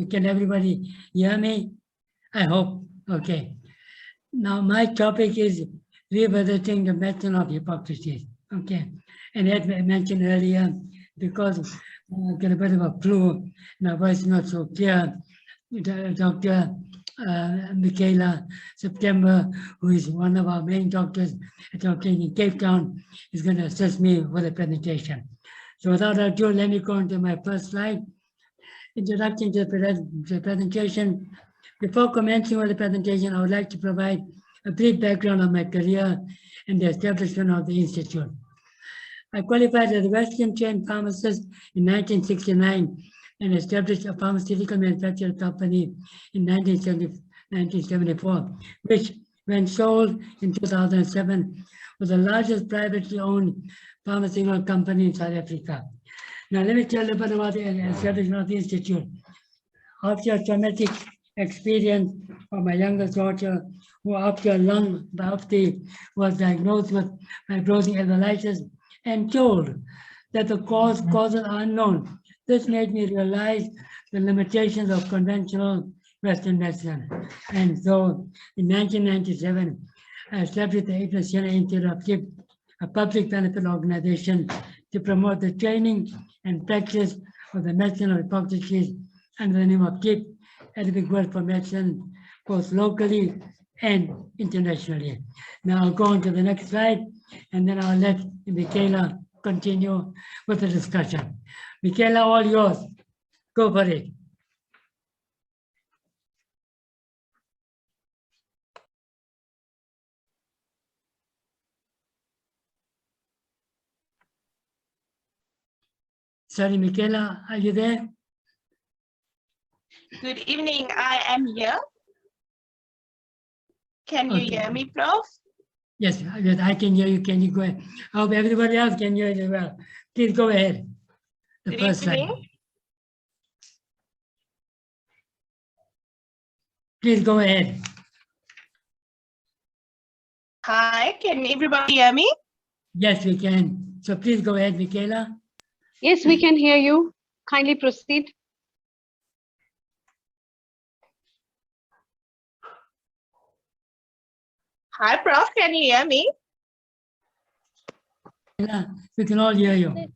Can everybody hear me? I hope. Okay. Now my topic is revisiting the method of Hippocrates. Okay. And as I mentioned earlier, because I get a bit of a flu, my voice is not so clear, Dr. Michaela September, who is one of our main doctors at our clinic in Cape Town, is going to assist me with the presentation. So without ado, let me go on to my first slide. Introduction to the presentation. Before commencing with the presentation, I would like to provide a brief background of my career and the establishment of the Institute. I qualified as a Western trained pharmacist in 1969 and established a pharmaceutical manufacturing company in 1974, which, when sold in 2007, was the largest privately owned pharmaceutical company in South Africa. Now, let me tell you a bit about the establishment of the Institute. After a traumatic experience of my youngest daughter, who after a lung biopsy was diagnosed with fibrosing alveolitis and told that the causes are unknown. This made me realize the limitations of conventional Western medicine. And so in 1997, I established the Ibn Sina Institute of Tibb, a public benefit organization to promote the training and practice of the medicine of Hippocrates under the name of Tibb, Arabic word for medicine, both locally and internationally. Now I'll go on to the next slide, and then I'll let Michaela continue with the discussion. Michaela, all yours. Go for it. Sorry, Michaela, are you there? Good evening, I am here. Can you hear me, Prof? Yes, I can hear you. Can you go ahead? I hope everybody else can hear you as well. Please go ahead. The Good first slide. evening. Please go ahead. Hi, can everybody hear me? Yes, we can. So please go ahead, Michaela. Yes, we can hear you. Kindly proceed. Hi, Prof, can you hear me? Yeah, we can all hear you.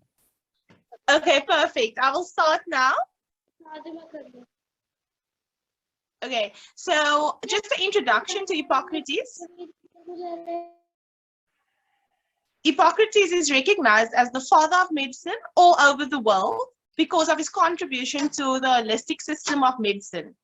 Okay, perfect. I will start now. Okay, so just the introduction to Hippocrates. Hippocrates is recognized as the father of medicine all over the world because of his contribution to the holistic system of medicine.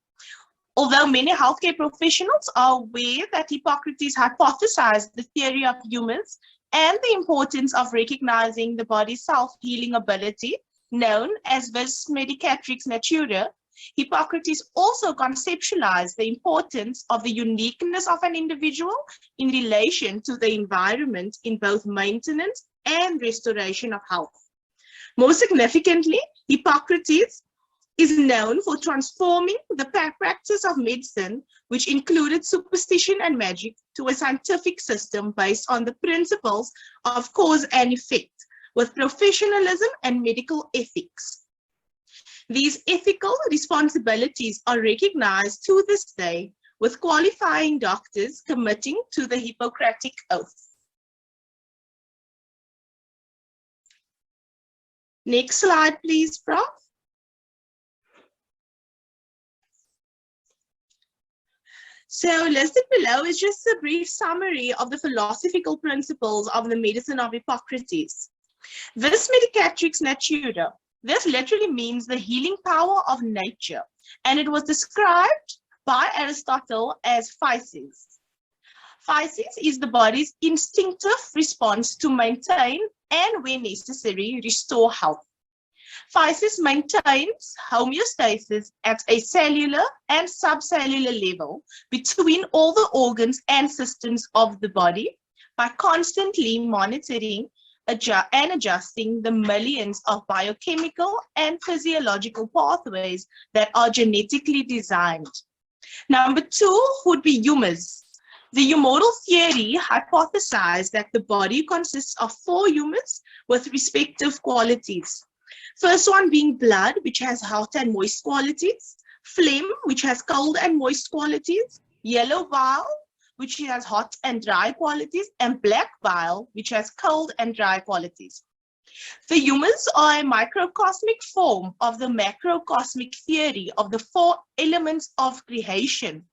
Although many healthcare professionals are aware that Hippocrates hypothesized the theory of humans and the importance of recognizing the body's self-healing ability, known as vis medicatrix natura, Hippocrates also conceptualized the importance of the uniqueness of an individual in relation to the environment in both maintenance and restoration of health. More significantly, Hippocrates is known for transforming the practice of medicine, which included superstition and magic, to a scientific system based on the principles of cause and effect, with professionalism and medical ethics. These ethical responsibilities are recognized to this day, with qualifying doctors committing to the Hippocratic Oath. Next slide, please, Prof. So listed below is just a brief summary of the philosophical principles of the medicine of Hippocrates. Vis medicatrix natura. This literally means the healing power of nature, and it was described by Aristotle as physis. Physis is the body's instinctive response to maintain and, where necessary, restore health. Physis maintains homeostasis at a cellular and subcellular level between all the organs and systems of the body by constantly monitoring and adjusting the millions of biochemical and physiological pathways that are genetically designed. Number two would be humus. The humoral theory hypothesized that the body consists of 4 humus with respective qualities. First one being blood, which has hot and moist qualities, phlegm, which has cold and moist qualities, yellow bile, which has hot and dry qualities, and black bile, which has cold and dry qualities. The humors are a microcosmic form of the macrocosmic theory of the four elements of creation,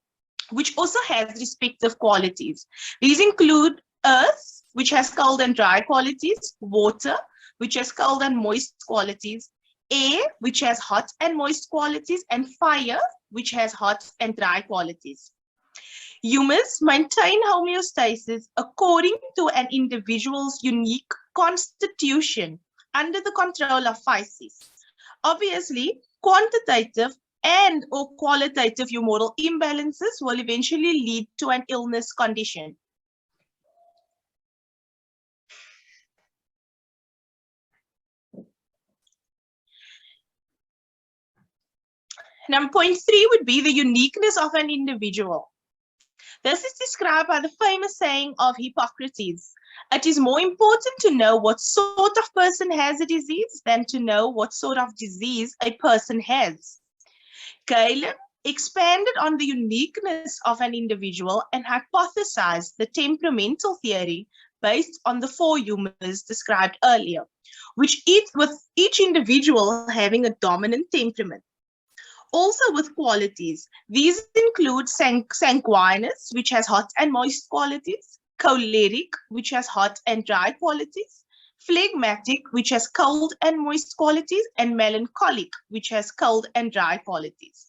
which also has respective qualities. These include earth, which has cold and dry qualities, water, which has cold and moist qualities, air, which has hot and moist qualities, and fire, which has hot and dry qualities. Humors maintain homeostasis according to an individual's unique constitution under the control of physis. Obviously, quantitative and or qualitative humoral imbalances will eventually lead to an illness condition. Now, point 3 would be the uniqueness of an individual. This is described by the famous saying of Hippocrates: "It is more important to know what sort of person has a disease than to know what sort of disease a person has." Galen expanded on the uniqueness of an individual and hypothesized the temperamental theory based on the four humors described earlier, with each individual having a dominant temperament. Also with qualities, these include sanguineous, which has hot and moist qualities, choleric, which has hot and dry qualities, phlegmatic, which has cold and moist qualities, and melancholic, which has cold and dry qualities.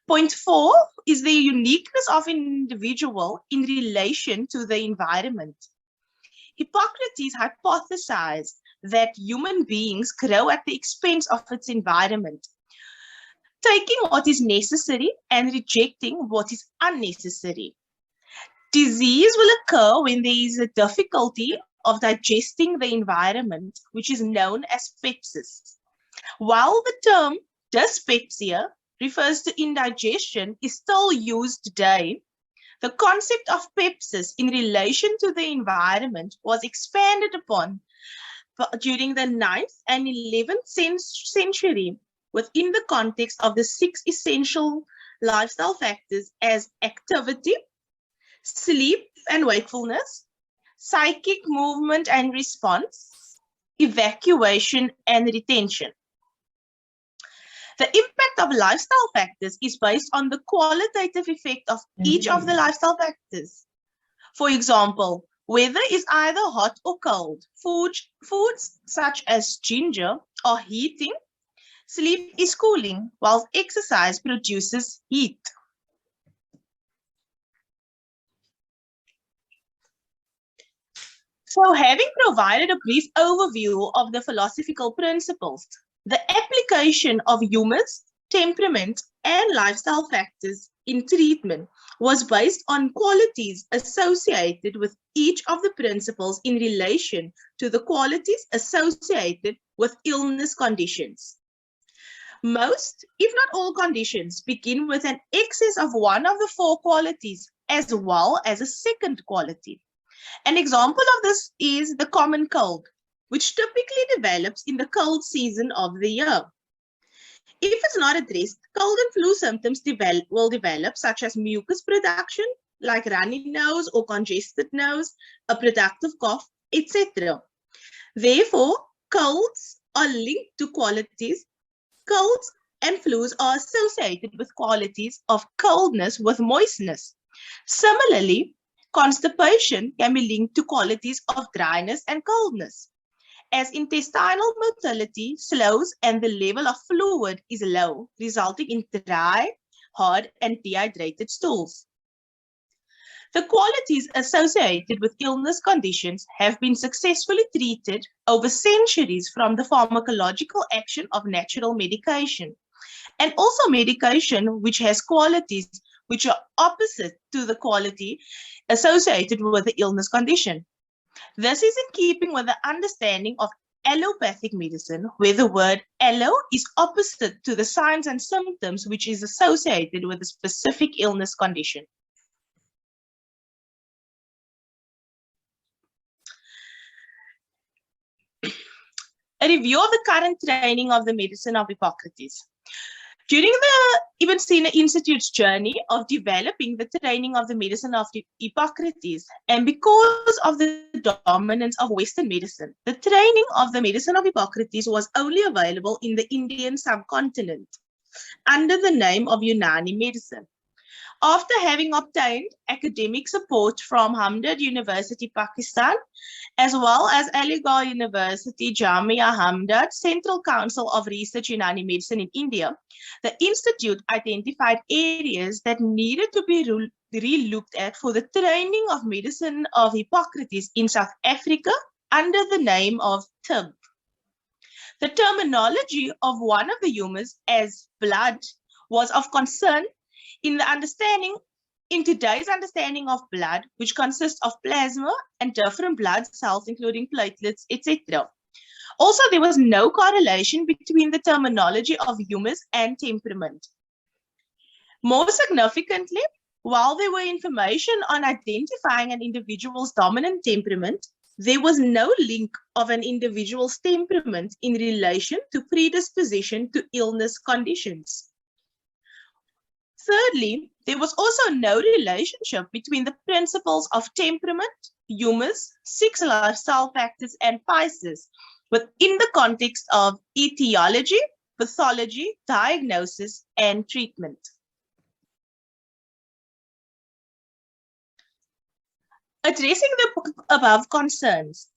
Point 4 is the uniqueness of an individual in relation to the environment. Hippocrates hypothesized that human beings grow at the expense of its environment, taking what is necessary and rejecting what is unnecessary. Disease will occur when there is a difficulty of digesting the environment, which is known as pepsis. While the term dyspepsia refers to indigestion is still used today, the concept of pepsis in relation to the environment was expanded upon during the 9th and 11th century within the context of the 6 essential lifestyle factors as activity, sleep and wakefulness, psychic movement and response, evacuation and retention. The impact of lifestyle factors is based on the qualitative effect of each of the lifestyle factors. For example, weather is either hot or cold. Foods such as ginger are heating. Sleep is cooling, while exercise produces heat. So, having provided a brief overview of the philosophical principles, the application of humors, temperament, and lifestyle factors in treatment was based on qualities associated with each of the principles in relation to the qualities associated with illness conditions. Most, if not all conditions, begin with an excess of one of the four qualities as well as a second quality. An example of this is the common cold, which typically develops in the cold season of the year. If it's not addressed, cold and flu symptoms will develop, such as mucus production, like runny nose or congested nose, a productive cough, etc. Therefore, colds are linked to qualities. Colds and flus are associated with qualities of coldness with moistness. Similarly, constipation can be linked to qualities of dryness and coldness, as intestinal motility slows and the level of fluid is low, resulting in dry, hard, and dehydrated stools. The qualities associated with illness conditions have been successfully treated over centuries from the pharmacological action of natural medication, and also medication which has qualities which are opposite to the quality associated with the illness condition. This is in keeping with the understanding of allopathic medicine, where the word allo is opposite to the signs and symptoms which is associated with a specific illness condition. A review of the current training of the medicine of Hippocrates. During the Ibn Sina Institute's journey of developing the training of the medicine of Hippocrates, and because of the dominance of Western medicine, the training of the medicine of Hippocrates was only available in the Indian subcontinent under the name of Unani medicine. After having obtained academic support from Hamdard University, Pakistan, as well as Aligarh University, Jamia Hamdard, Central Council of Research Unani Medicine in India, the institute identified areas that needed to be re-looked at for the training of medicine of Hippocrates in South Africa under the name of Tibb. The terminology of one of the humours as blood was of concern in today's understanding of blood, which consists of plasma and different blood cells, including platelets, etc. Also, there was no correlation between the terminology of humours and temperament. More significantly, while there were information on identifying an individual's dominant temperament, there was no link of an individual's temperament in relation to predisposition to illness conditions. Thirdly, there was also no relationship between the principles of temperament, humours, 6 lifestyle factors, and Pisces within the context of etiology, pathology, diagnosis, and treatment. Addressing the above concerns,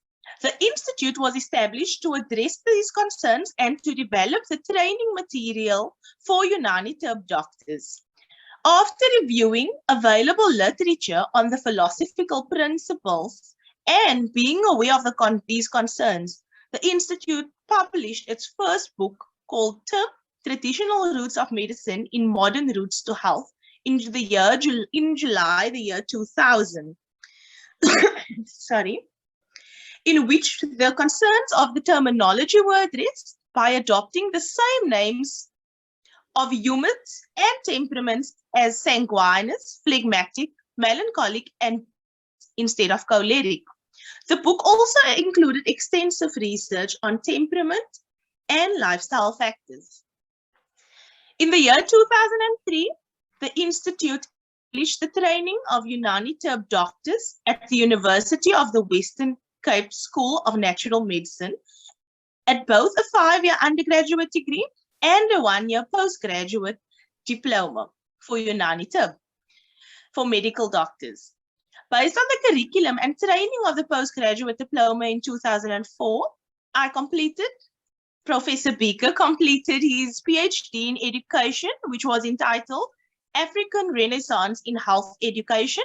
the Institute was established to address these concerns and to develop the training material for Unani Tibb doctors. After reviewing available literature on the philosophical principles and being aware of these concerns, the Institute published its first book called Tibb, Traditional Roots of Medicine in Modern Routes to Health in July the year 2000. Sorry, in which the concerns of the terminology were addressed by adopting the same names of humours and temperaments as sanguinous, phlegmatic, melancholic, and instead of choleric. The book also included extensive research on temperament and lifestyle factors. In the year 2003, the Institute established the training of Unani Tibb doctors at the University of the Western Cape School of Natural Medicine at both a 5-year undergraduate degree and a 1-year postgraduate diploma for Unani Tibb for medical doctors. Based on the curriculum and training of the postgraduate diploma in 2004, Professor Bhikha completed his PhD in education, which was entitled African Renaissance in Health Education,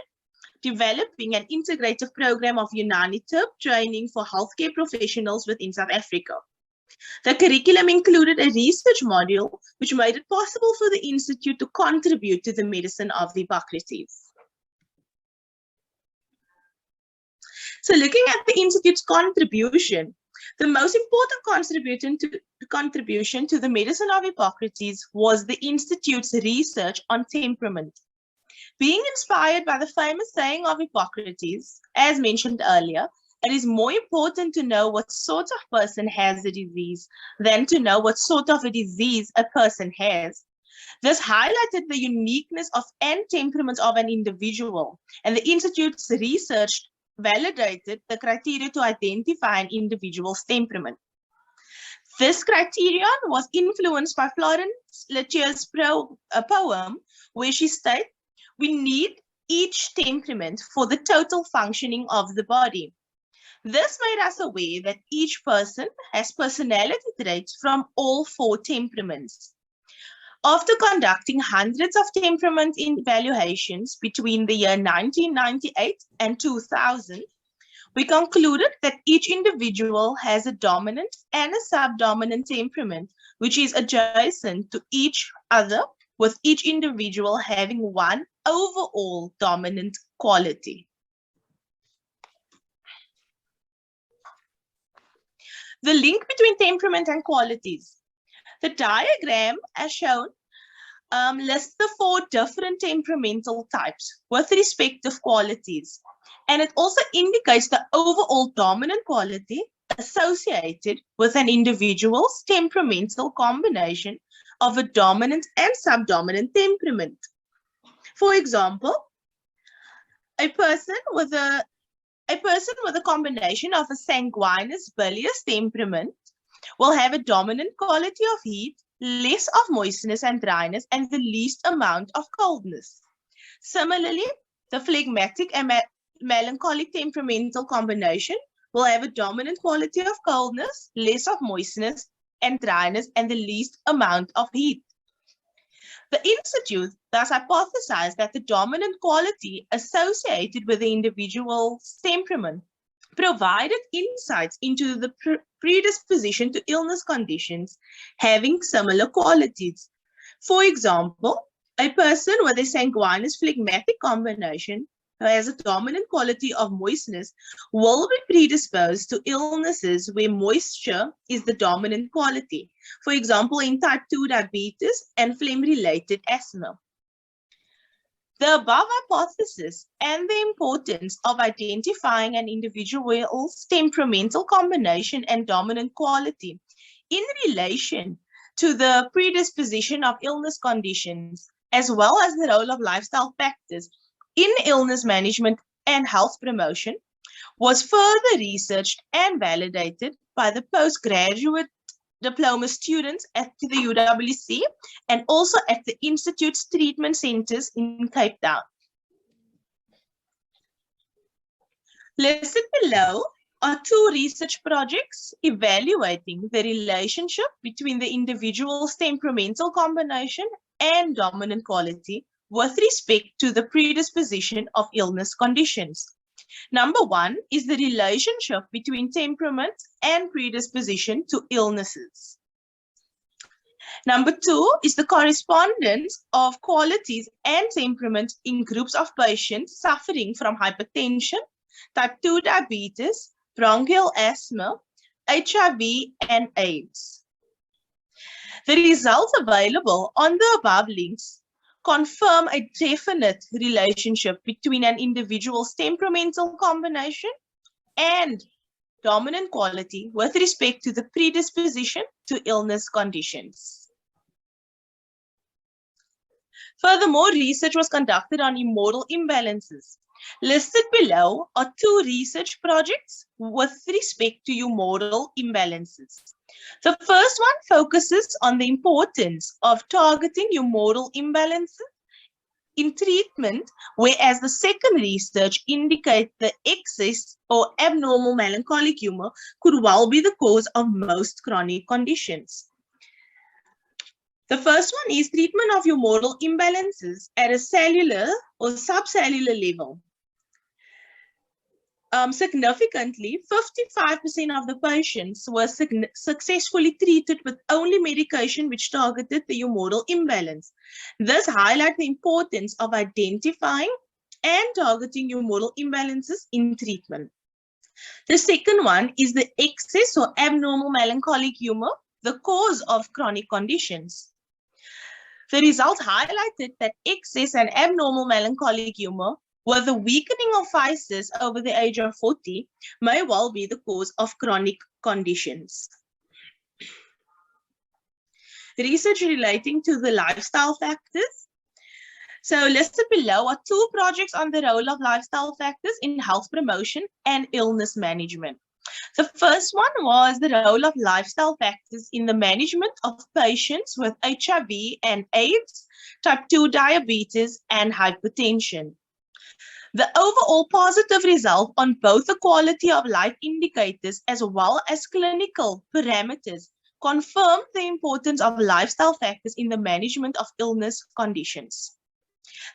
developing an integrative program of Unani Tibb training for healthcare professionals within South Africa. The curriculum included a research module which made it possible for the Institute to contribute to the medicine of Hippocrates. So looking at the Institute's contribution, the most important contribution to the medicine of Hippocrates was the Institute's research on temperament. Being inspired by the famous saying of Hippocrates, as mentioned earlier, it is more important to know what sort of person has a disease than to know what sort of a disease a person has. This highlighted the uniqueness of and temperament of an individual, and the Institute's research validated the criteria to identify an individual's temperament. This criterion was influenced by Florence Letier's poem, where she states, "We need each temperament for the total functioning of the body." This made us aware that each person has personality traits from all 4 temperaments. After conducting hundreds of temperament evaluations between the year 1998 and 2000, we concluded that each individual has a dominant and a subdominant temperament, which is adjacent to each other, with each individual having one overall dominant quality. The link between temperament and qualities. The diagram, as shown, lists the 4 different temperamental types with respective qualities, and it also indicates the overall dominant quality associated with an individual's temperamental combination of a dominant and subdominant temperament. For example, a person with a combination of a sanguineous bilious temperament will have a dominant quality of heat, less of moistness and dryness, and the least amount of coldness. Similarly, the phlegmatic and melancholic temperamental combination will have a dominant quality of coldness, less of moistness and dryness, and the least amount of heat. The Institute thus hypothesized that the dominant quality associated with the individual's temperament provided insights into the predisposition to illness conditions having similar qualities. For example, a person with a sanguineous phlegmatic combination who has a dominant quality of moistness will be predisposed to illnesses where moisture is the dominant quality. For example, in type 2 diabetes and phlegm-related asthma. The above hypothesis and the importance of identifying an individual's temperamental combination and dominant quality in relation to the predisposition of illness conditions, as well as the role of lifestyle factors in illness management and health promotion, was further researched and validated by the postgraduate diploma students at the UWC and also at the Institute's treatment centers in Cape Town. Listed below are two research projects evaluating the relationship between the individual's temperamental combination and dominant quality with respect to the predisposition of illness conditions. Number one is the relationship between temperament and predisposition to illnesses. Number two is the correspondence of qualities and temperament in groups of patients suffering from hypertension, type 2 diabetes, bronchial asthma, HIV, and AIDS. The results available on the above links confirm a definite relationship between an individual's temperamental combination and dominant quality with respect to the predisposition to illness conditions. Furthermore, research was conducted on immortal imbalances. Listed below are two research projects with respect to immortal imbalances. The first one focuses on the importance of targeting humoral imbalances in treatment, whereas the second research indicates the excess or abnormal melancholic humor could well be the cause of most chronic conditions. The first one is treatment of humoral imbalances at a cellular or subcellular level. Significantly, 55% of the patients were successfully treated with only medication which targeted the humoral imbalance. This highlights the importance of identifying and targeting humoral imbalances in treatment. The second one is the excess or abnormal melancholic humor, the cause of chronic conditions. The results highlighted that excess and abnormal melancholic humor with the weakening of physis over the age of 40 may well be the cause of chronic conditions. Research relating to the lifestyle factors. So listed below are two projects on the role of lifestyle factors in health promotion and illness management. The first one was the role of lifestyle factors in the management of patients with HIV and AIDS, type 2 diabetes, and hypertension. The overall positive result on both the quality of life indicators as well as clinical parameters confirmed the importance of lifestyle factors in the management of illness conditions.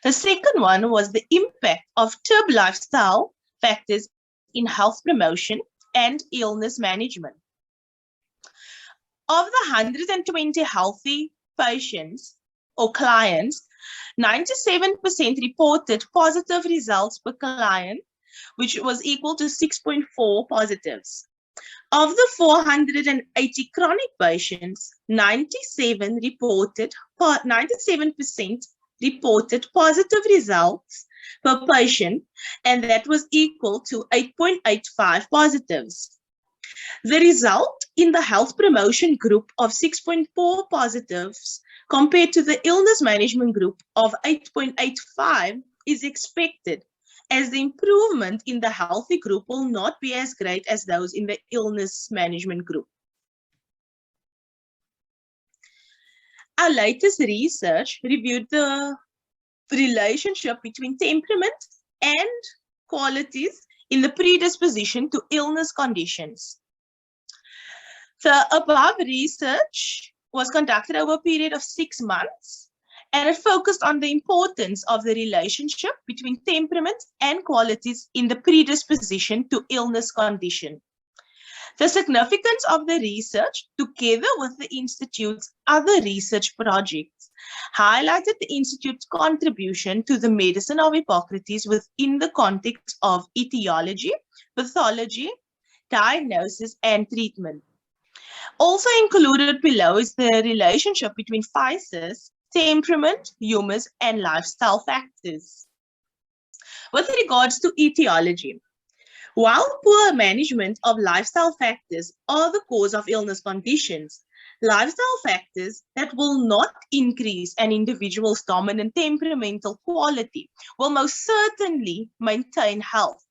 The second one was the impact of Tibb lifestyle factors in health promotion and illness management. Of the 120 healthy patients or clients, 97% reported positive results per client, which was equal to 6.4 positives. Of the 480 chronic patients, 97% reported positive results per patient, and that was equal to 8.85 positives. The result in the health promotion group of 6.4 positives compared to the illness management group of 8.85 is expected, as the improvement in the healthy group will not be as great as those in the illness management group. Our latest research reviewed the relationship between temperament and qualities in the predisposition to illness conditions. The above research was conducted over a period of 6 months, and it focused on the importance of the relationship between temperament and qualities in the predisposition to illness condition. The significance of the research, together with the Institute's other research projects, highlighted the Institute's contribution to the medicine of Hippocrates within the context of etiology, pathology, diagnosis, and treatment. Also included below is the relationship between physis, temperament, humours, and lifestyle factors. With regards to etiology, while poor management of lifestyle factors are the cause of illness conditions, lifestyle factors that will not increase an individual's dominant temperamental quality will most certainly maintain health,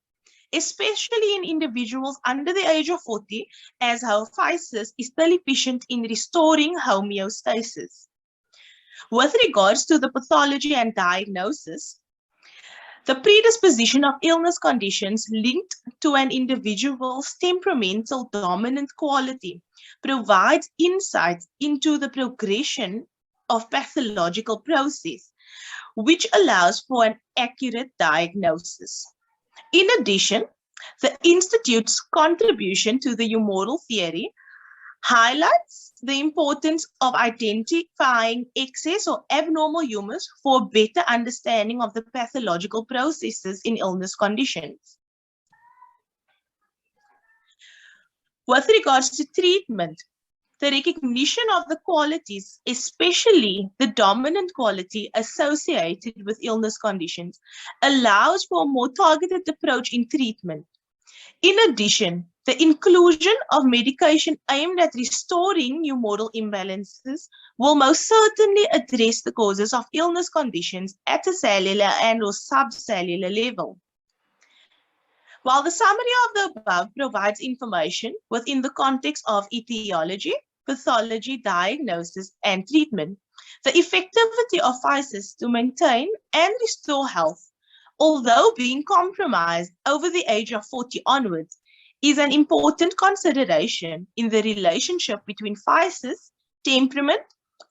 especially in individuals under the age of 40, as physis is still efficient in restoring homeostasis. With regards to the pathology and diagnosis, the predisposition of illness conditions linked to an individual's temperamental dominant quality provides insight into the progression of pathological process, which allows for an accurate diagnosis. In addition, the Institute's contribution to the humoral theory highlights the importance of identifying excess or abnormal humours for a better understanding of the pathological processes in illness conditions. With regards to treatment, the recognition of the qualities, especially the dominant quality associated with illness conditions, allows for a more targeted approach in treatment. In addition, the inclusion of medication aimed at restoring humoral imbalances will most certainly address the causes of illness conditions at a cellular and or subcellular level. While the summary of the above provides information within the context of etiology, pathology, diagnosis, and treatment, the effectivity of physis to maintain and restore health, although being compromised over the age of 40 onwards, is an important consideration in the relationship between physis, temperament,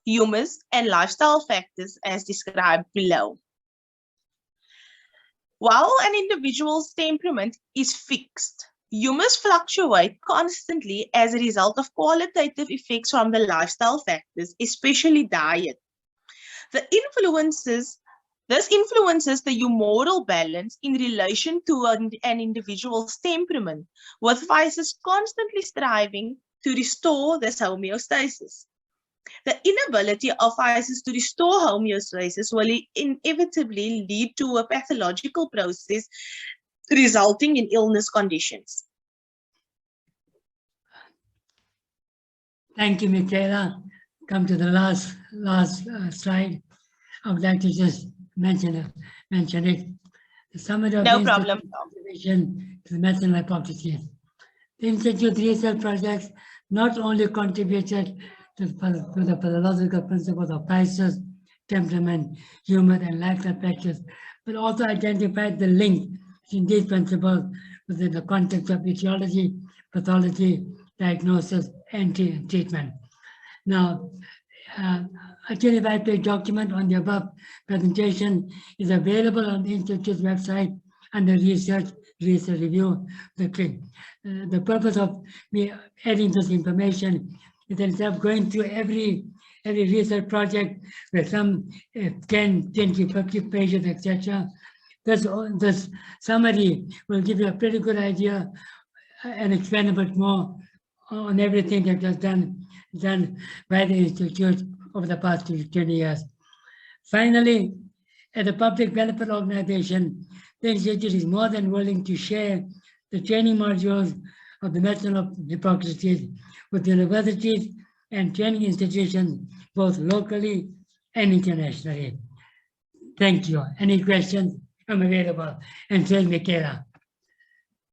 humours, and lifestyle factors as described below. While an individual's temperament is fixed, humours fluctuate constantly as a result of qualitative effects from the lifestyle factors, especially diet. This influences the humoral balance in relation to an individual's temperament, with physis constantly striving to restore this homeostasis. The inability of physis to restore homeostasis will inevitably lead to a pathological process resulting in illness conditions. Thank you, Michaela. Come to the last slide. I would like to just mention it. The summary of No the problem. contribution to the medicine hypothesis. The Institute research projects not only contributed to the pathological principles of physis, temperament, humour, and lifestyle factors, but also identified the link between these principles within the context of etiology, pathology, diagnosis, and treatment. Now, a 25-page document on the above presentation is available on the Institute's website under research review. The purpose of me adding this information is that instead of going through every research project with some 10, 20, 50 pages, etc., this summary will give you a pretty good idea and expand a bit more on everything that was done by the Institute over the past 20 years. Finally, as a public benefit organization, the Institute is more than willing to share the training modules of the Medicine of Hippocrates with universities and training institutions, both locally and internationally. Thank you. Any questions? I'm available. And so is Michaela.